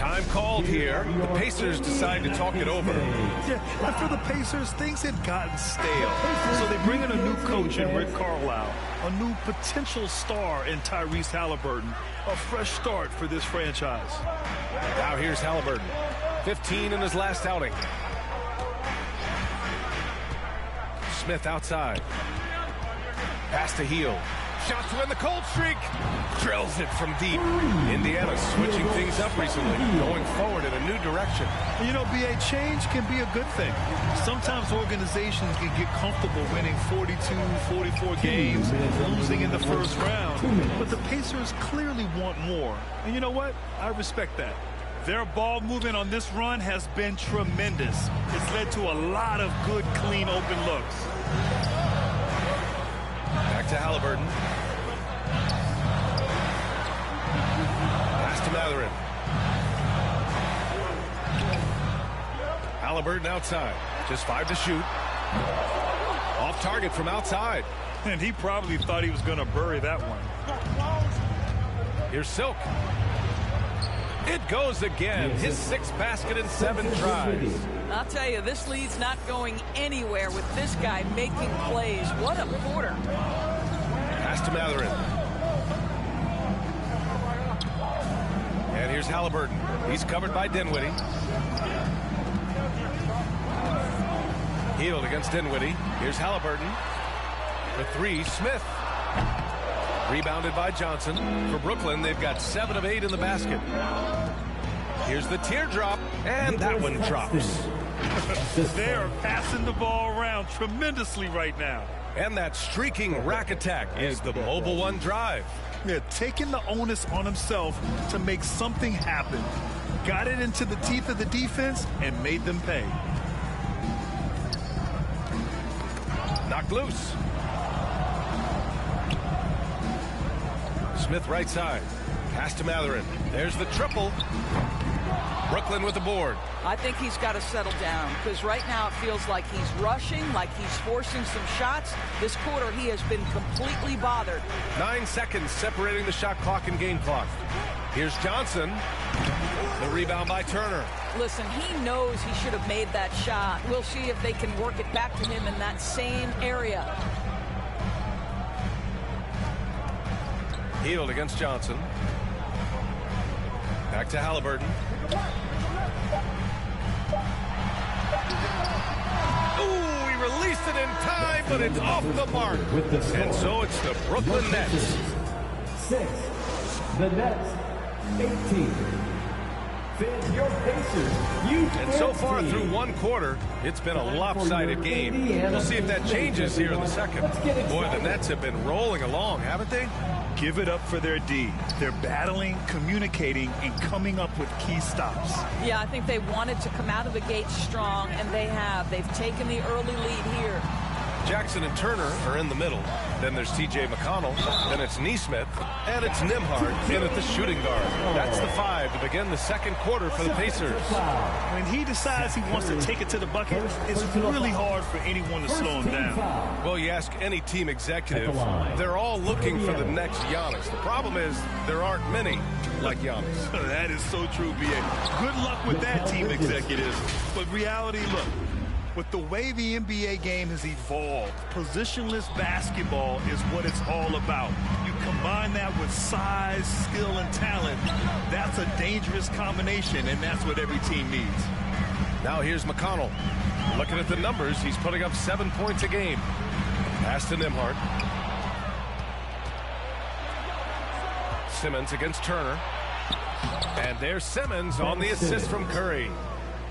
Time called here. The Pacers decide to talk it over. Yeah, and for the Pacers, things had gotten stale. So they bring in a new coach in Rick Carlisle, a new potential star in Tyrese Halliburton, a fresh start for this franchise. Now here's Halliburton, 15 in his last outing. Smith outside. Pass to Hield. Shot to win the cold streak. Drills it from deep. Indiana switching things up recently, going forward in a new direction. You know, BA, change can be a good thing. Sometimes organizations can get comfortable winning 42, 44 games, losing in the first round. But the Pacers clearly want more. And you know what? I respect that. Their ball movement on this run has been tremendous. It's led to a lot of good, clean, open looks. Back to Halliburton. Pass to Mathurin. Halliburton outside. Just 5 to shoot. Off target from outside. And he probably thought he was going to bury that one. Here's Silk. It goes again. His 6th basket in 7 tries. I'll tell you, this lead's not going anywhere with this guy making plays. What a quarter. Pass to Mathurin. And here's Halliburton. He's covered by Dinwiddie. Hield against Dinwiddie. Here's Halliburton. For 3, Smith. Rebounded by Johnson. For Brooklyn, they've got 7 of 8 in the basket. Here's the teardrop, and that one drops. They are passing the ball around tremendously right now. And that streaking rack attack is the Mobile One drive. Yeah, taking the onus on himself to make something happen. Got it into the teeth of the defense and made them pay. Knocked loose. Smith right side. Pass to Mathurin. There's the triple. Brooklyn with the board. I think he's got to settle down because right now it feels like he's rushing, like he's forcing some shots. This quarter he has been completely bothered. 9 seconds separating the shot clock and game clock. Here's Johnson. The rebound by Turner. Listen, he knows he should have made that shot. We'll see if they can work it back to him in that same area. Hield against Johnson. Back to Halliburton. Ooh, he released it in time, but it's off the mark. And so it's the Brooklyn Nets. 6. The Nets, 18. Your Pacers, and so far through 1 quarter, it's been a lopsided game. We'll see if that changes here in the second. Boy, the Nets have been rolling along, haven't they? Give it up for their D. They're battling, communicating, and coming up with key stops. Yeah, I think they wanted to come out of the gate strong, and they have. They've taken the early lead here. Jackson and Turner are in the middle. Then there's T.J. McConnell. Then it's Nesmith. And it's Nembhard in at the shooting guard. That's the 5 to begin the second quarter for the Pacers. When he decides he wants to take it to the bucket, it's really hard for anyone to slow him down. Well, you ask any team executive, they're all looking for the next Giannis. The problem is there aren't many like Giannis. That is so true, B.A. Good luck with that, team executives. But reality, look. With the way the NBA game has evolved, positionless basketball is what it's all about. You combine that with size, skill, and talent, that's a dangerous combination, and that's what every team needs. Now here's McConnell. Looking at the numbers, he's putting up 7 points a game. Pass to Nembhard. Simmons against Turner. And there's Simmons on the assist from Curry.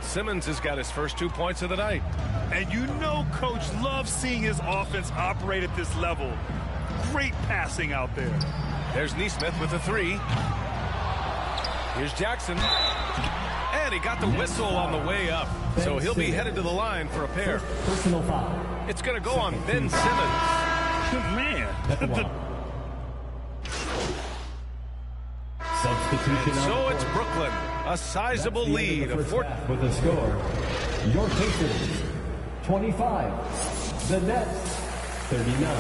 Simmons has got his first 2 points of the night. And you know Coach loves seeing his offense operate at this level. Great passing out there. There's Nesmith with a 3. Here's Jackson. And he got the whistle on the way up. So he'll be headed to the line for a pair. Personal foul. It's going to go on Ben Simmons. Man. Substitution. So it's Brooklyn. A sizable lead of 4. With a score, your Pacers 25, the Nets 39.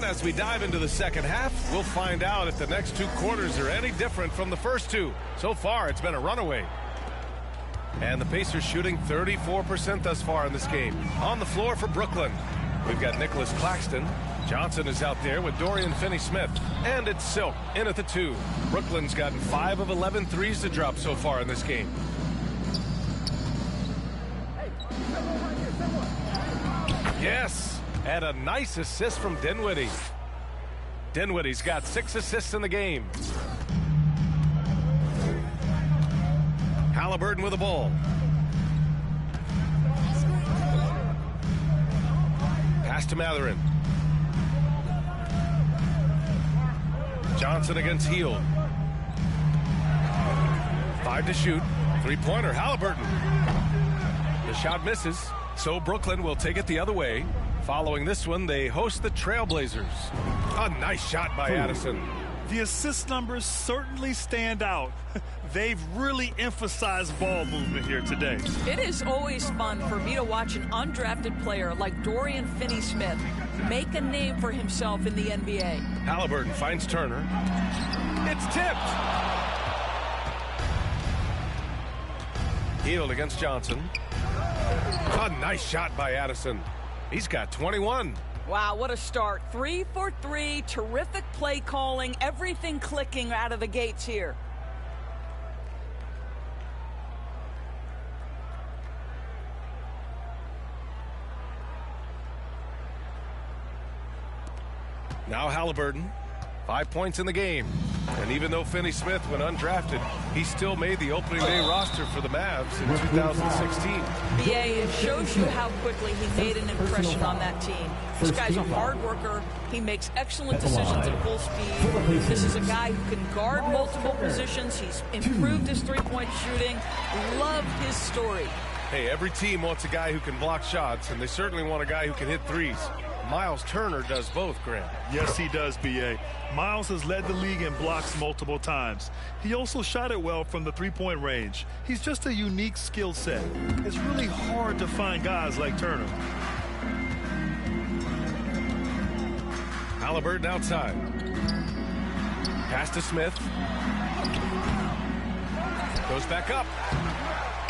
as we dive into the second half, we'll find out if the next two quarters are any different from the first two. So far, it's been a runaway. And the Pacers shooting 34% thus far in this game. On the floor for Brooklyn, we've got Nicholas Claxton. Johnson is out there with Dorian Finney-Smith. And it's Silk in at the 2. Brooklyn's gotten 5 of 11 threes to drop so far in this game. Yes, and a nice assist from Dinwiddie. Dinwiddie's got 6 assists in the game. Halliburton with the ball. Pass to Mathurin. Johnson against Hield. 5 to shoot. Three-pointer, Halliburton. The shot misses, so Brooklyn will take it the other way. Following this one, they host the Trailblazers. A nice shot by Addison. The assist numbers certainly stand out. They've really emphasized ball movement here today. It is always fun for me to watch an undrafted player like Dorian Finney-Smith make a name for himself in the NBA. Halliburton finds Turner. It's tipped. Hield against Johnson. A nice shot by Addison. He's got 21. Wow, what a start. 3 for 3, terrific play calling, everything clicking out of the gates here. Now Halliburton, 5 points in the game. And even though Finney-Smith went undrafted, he still made the opening day roster for the Mavs in 2016. BA, it shows you how quickly he made an impression on that team. This guy's a hard worker. He makes excellent decisions at full speed. This is a guy who can guard multiple positions. He's improved his three-point shooting. Love his story. Hey, every team wants a guy who can block shots, and they certainly want a guy who can hit threes. Miles Turner does both, Grant. Yes, he does, B.A. Miles has led the league in blocks multiple times. He also shot it well from the three-point range. He's just a unique skill set. It's really hard to find guys like Turner. Halliburton outside. Pass to Smith. Goes back up.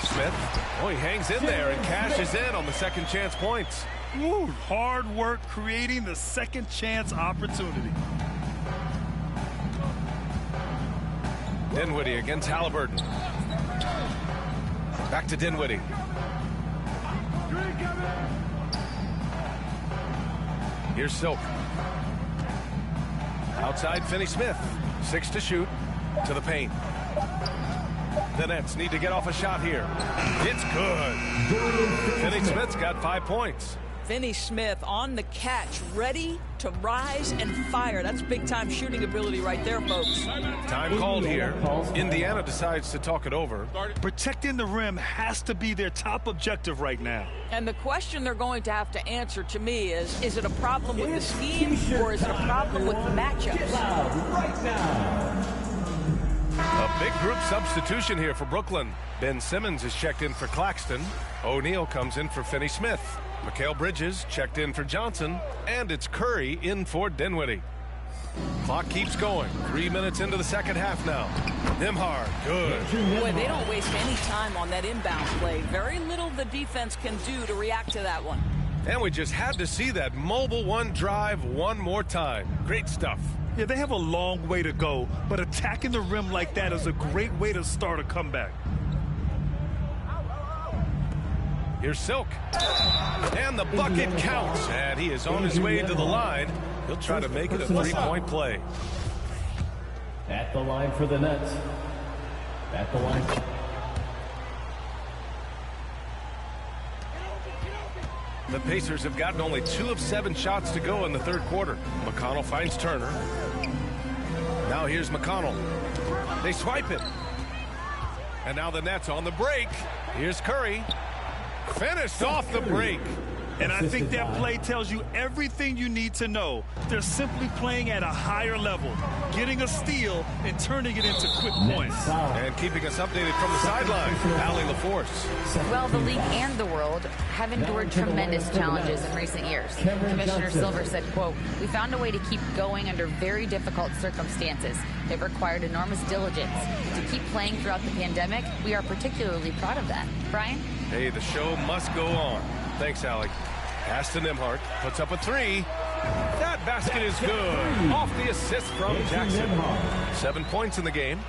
Smith, oh, he hangs in there and cashes in on the second chance points. Woo, hard work creating the second chance opportunity. Dinwiddie against Halliburton. Back to Dinwiddie. Here's Silk. Outside Finney-Smith. 6 to shoot. To the paint. The Nets need to get off a shot here. It's good. Finney-Smith's got 5 points. Finney-Smith on the catch, ready to rise and fire. That's big-time shooting ability right there, folks. Time called here. Indiana decides to talk it over. Protecting the rim has to be their top objective right now. And the question they're going to have to answer to me is it a problem with the scheme or is it a problem with the matchups? Right now. A big group substitution here for Brooklyn. Ben Simmons is checked in for Claxton. O'Neal comes in for Finney-Smith. Mikal Bridges checked in for Johnson. And it's Curry in for Dinwiddie. Clock keeps going. 3 minutes into the second half now. Nembhard, good. Boy, they don't waste any time on that inbound play. Very little the defense can do to react to that one. And we just had to see that mobile one drive one more time. Great stuff. Yeah, they have a long way to go, but attacking the rim like that is a great way to start a comeback. Here's Silk. And the bucket counts. And he is on his way to the line. He'll try to make it a three-point play. At the line for the Nets. At the line. The Pacers have gotten only 2 of 7 shots to go in the third quarter. McConnell finds Turner. Now here's McConnell. They swipe it. And now the Nets on the break. Here's Curry. Finished off the break. And I think that play tells you everything you need to know. They're simply playing at a higher level, getting a steal and turning it into quick points. And keeping us updated from the sideline, Allie LaForce. Well, the league and the world have endured tremendous challenges in recent years. Commissioner Silver said, quote, "We found a way to keep going under very difficult circumstances. It required enormous diligence. To keep playing throughout the pandemic, we are particularly proud of that." Brian? Hey, the show must go on. Thanks, Allie. Pass to Nembhard, puts up a three. That basket is good. Off the assist from Jackson. 7 points in the game.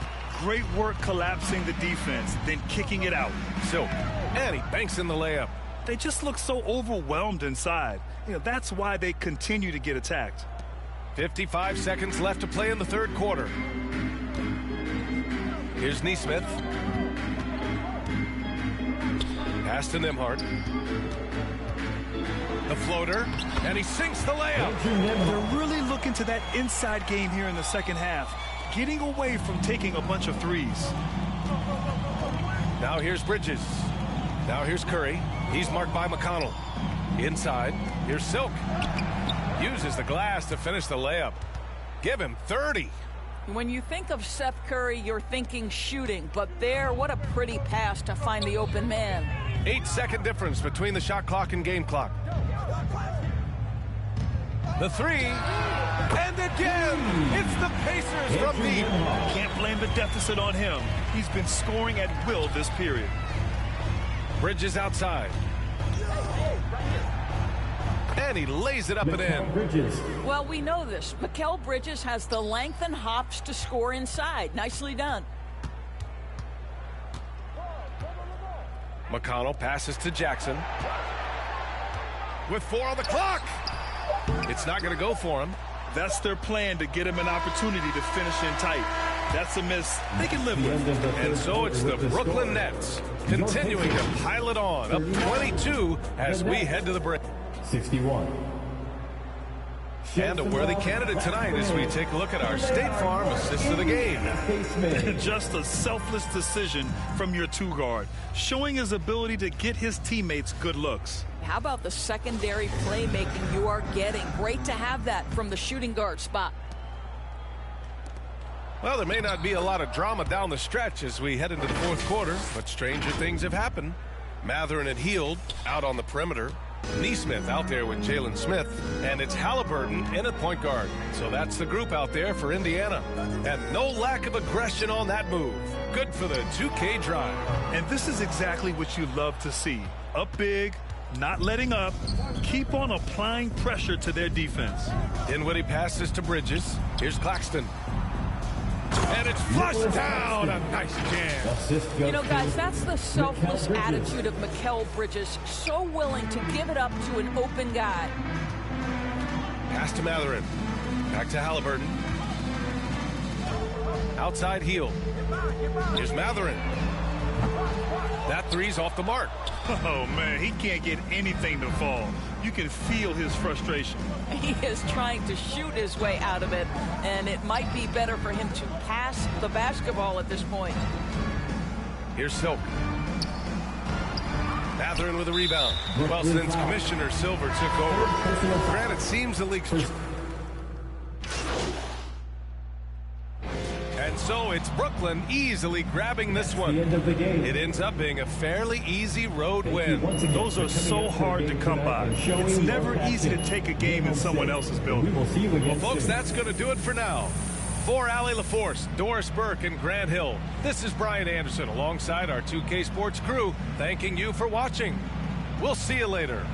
Great work collapsing the defense, then kicking it out. So, and he banks in the layup. They just look so overwhelmed inside. That's why they continue to get attacked. 55 seconds left to play in the third quarter. Here's Nesmith. Pass to Nembhard. The floater, and he sinks the layup. They're really looking to that inside game here in the second half, getting away from taking a bunch of threes. Now here's Bridges. Now here's Curry. He's marked by McConnell. Inside, here's Silk. Uses the glass to finish the layup. Give him 30. When you think of Seth Curry, you're thinking shooting, but there, what a pretty pass to find the open man. 8-second difference between the shot clock and game clock. The three, and again, it's the Pacers from deep. Can't blame the deficit on him. He's been scoring at will this period. Bridges outside. And he lays it up and in. Well, we know this. Mikal Bridges has the length and hops to score inside. Nicely done. McConnell passes to Jackson. With 4 on the clock. It's not going to go for him. That's their plan, to get him an opportunity to finish in tight. That's a miss they can live with. And so it's the Brooklyn Nets continuing to pile it on, up 22 as we head to the break. 61. And a worthy candidate tonight as we take a look at our State Farm assist of the game. Just a selfless decision from your two-guard, showing his ability to get his teammates good looks. How about the secondary playmaking you are getting? Great to have that from the shooting guard spot. Well, there may not be a lot of drama down the stretch as we head into the fourth quarter, but stranger things have happened. Matherin and Heald out on the perimeter. Nesmith out there with Jalen Smith, and it's Halliburton in at point guard. So that's the group out there for Indiana. And no lack of aggression on that move. Good for the 2K drive. And this is exactly what you love to see. Up big, not letting up, keep on applying pressure to their defense. Dinwiddie passes to Bridges. Here's Claxton. And it's flushed down. A nice jam. You know, guys, that's the selfless attitude of Mikal Bridges. So willing to give it up to an open guy. Pass to Matherin. Back to Halliburton. Outside Heald. Here's Matherin. That three's off the mark. Oh, man, he can't get anything to fall. You can feel his frustration. He is trying to shoot his way out of it, and it might be better for him to pass the basketball at this point. Here's Silk. Matherin with a rebound. Well, since Commissioner Silver took over, Grant, it seems the league's... And so it's Brooklyn easily grabbing this one. It ends up being a fairly easy road win. Those are so hard to come by. It's never easy to take a game in someone else's building. Well, folks, that's going to do it for now. For Allie LaForce, Doris Burke, and Grant Hill, this is Brian Anderson alongside our 2K Sports crew, thanking you for watching. We'll see you later.